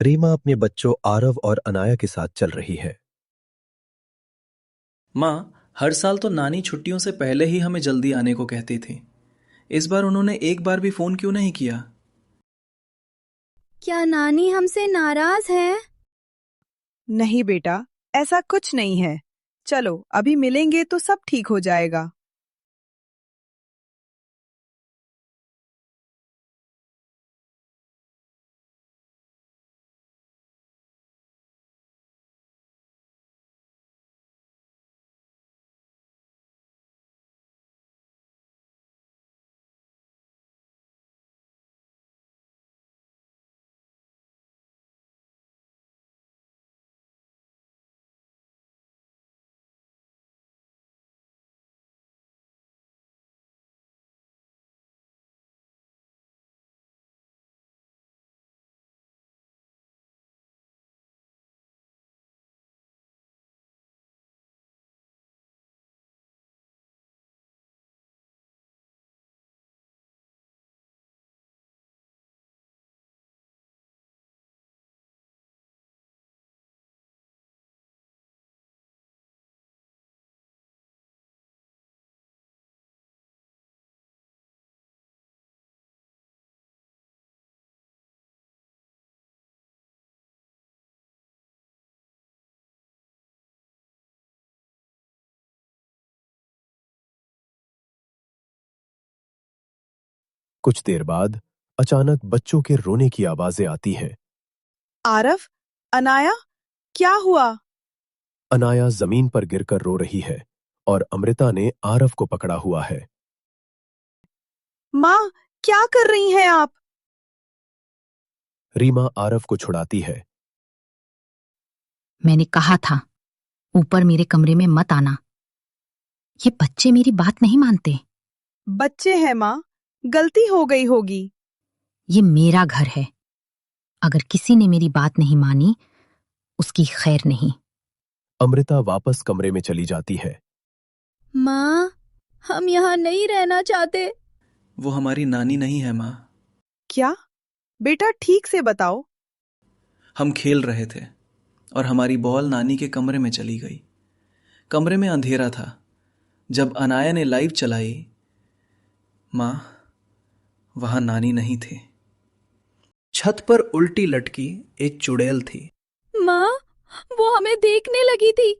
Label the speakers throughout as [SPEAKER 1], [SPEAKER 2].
[SPEAKER 1] रीमा अपने बच्चों आरव और अनाया के साथ चल रही है।
[SPEAKER 2] माँ, हर साल तो नानी छुट्टियों से पहले ही हमें जल्दी आने को कहती थी। इस बार उन्होंने एक बार भी फोन क्यों नहीं किया?
[SPEAKER 3] क्या नानी हमसे नाराज है?
[SPEAKER 4] नहीं बेटा, ऐसा कुछ नहीं है। चलो अभी मिलेंगे तो सब ठीक हो जाएगा।
[SPEAKER 1] कुछ देर बाद अचानक बच्चों के रोने की आवाजें आती हैं।
[SPEAKER 4] आरव, अनाया, क्या हुआ?
[SPEAKER 1] अनाया जमीन पर गिरकर रो रही है और अमृता ने आरव को पकड़ा हुआ है।
[SPEAKER 4] माँ, क्या कर रही हैं आप?
[SPEAKER 1] रीमा आरव को छुड़ाती है।
[SPEAKER 5] मैंने कहा था ऊपर मेरे कमरे में मत आना। ये बच्चे मेरी बात नहीं मानते।
[SPEAKER 4] बच्चे हैं माँ, गलती हो गई होगी।
[SPEAKER 5] ये मेरा घर है। अगर किसी ने मेरी बात नहीं मानी उसकी खैर नहीं।
[SPEAKER 1] अमृता वापस कमरे में चली जाती है।
[SPEAKER 3] माँ, हम यहाँ नहीं रहना चाहते।
[SPEAKER 2] वो हमारी नानी नहीं है माँ।
[SPEAKER 4] क्या? बेटा ठीक से बताओ।
[SPEAKER 2] हम खेल रहे थे और हमारी बॉल नानी के कमरे में चली गई। कमरे में अंधेरा था। जब अनाया ने लाइव चलाई, माँ, वहां नानी नहीं थी। छत पर उल्टी लटकी एक चुड़ैल थी।
[SPEAKER 3] माँ, वो हमें देखने लगी थी।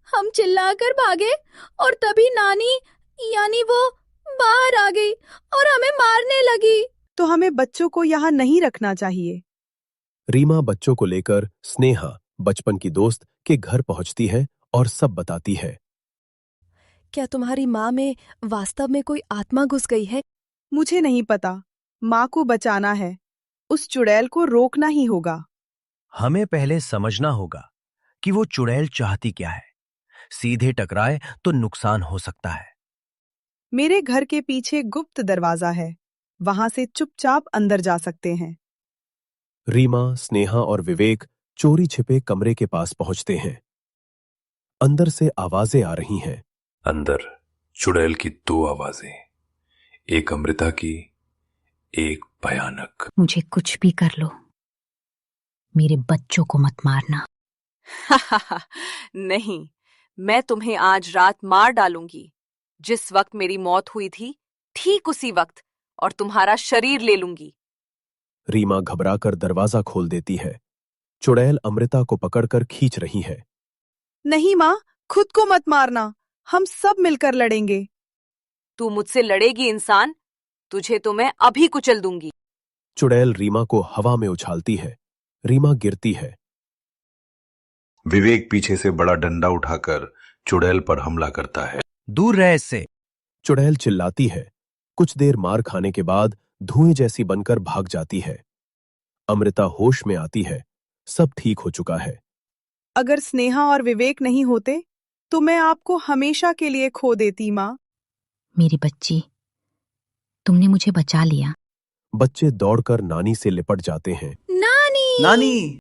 [SPEAKER 3] हम चिल्लाकर भागे और तभी नानी यानी वो बाहर आ गई और हमें मारने लगी।
[SPEAKER 4] तो हमें बच्चों को यहाँ नहीं रखना चाहिए।
[SPEAKER 1] रीमा बच्चों को लेकर स्नेहा, बचपन की दोस्त, के घर पहुंचती है और सब बताती है।
[SPEAKER 6] क्या तुम्हारी माँ में वास्तव में कोई आत्मा घुस गई है?
[SPEAKER 4] मुझे नहीं पता। माँ को बचाना है। उस चुड़ैल को रोकना ही होगा।
[SPEAKER 7] हमें पहले समझना होगा कि वो चुड़ैल चाहती क्या है। सीधे टकराए तो नुकसान हो सकता है।
[SPEAKER 4] मेरे घर के पीछे गुप्त दरवाजा है, वहां से चुपचाप अंदर जा सकते हैं।
[SPEAKER 1] रीमा, स्नेहा और विवेक चोरी छिपे कमरे के पास पहुंचते हैं। अंदर से आवाजें आ रही हैं।
[SPEAKER 8] अंदर चुड़ैल की दो आवाजें, एक अमृता की, एक भयानक।
[SPEAKER 5] मुझे कुछ भी कर लो, मेरे बच्चों को मत मारना।
[SPEAKER 6] नहीं, मैं तुम्हें आज रात मार डालूंगी। जिस वक्त मेरी मौत हुई थी ठीक उसी वक्त, और तुम्हारा शरीर ले लूंगी।
[SPEAKER 1] रीमा घबराकर दरवाजा खोल देती है। चुड़ैल अमृता को पकड़कर खींच रही है।
[SPEAKER 4] नहीं माँ, खुद को मत मारना। हम सब मिलकर लड़ेंगे।
[SPEAKER 6] तू मुझसे लड़ेगी इंसान? तुझे तो मैं अभी कुचल दूंगी।
[SPEAKER 1] चुड़ैल रीमा को हवा में उछालती है। रीमा गिरती है।
[SPEAKER 8] विवेक पीछे से बड़ा डंडा उठाकर चुड़ैल पर हमला करता है।
[SPEAKER 7] दूर रहे इससे।
[SPEAKER 1] चुड़ैल चिल्लाती है। कुछ देर मार खाने के बाद धुएं जैसी बनकर भाग जाती है। अमृता होश में आती है। सब ठीक हो चुका है।
[SPEAKER 4] अगर स्नेहा और विवेक नहीं होते तो मैं आपको हमेशा के लिए खो देती माँ।
[SPEAKER 5] मेरी बच्ची, तुमने मुझे बचा लिया।
[SPEAKER 1] बच्चे दौड़कर नानी से लिपट जाते हैं।
[SPEAKER 3] नानी!
[SPEAKER 2] नानी!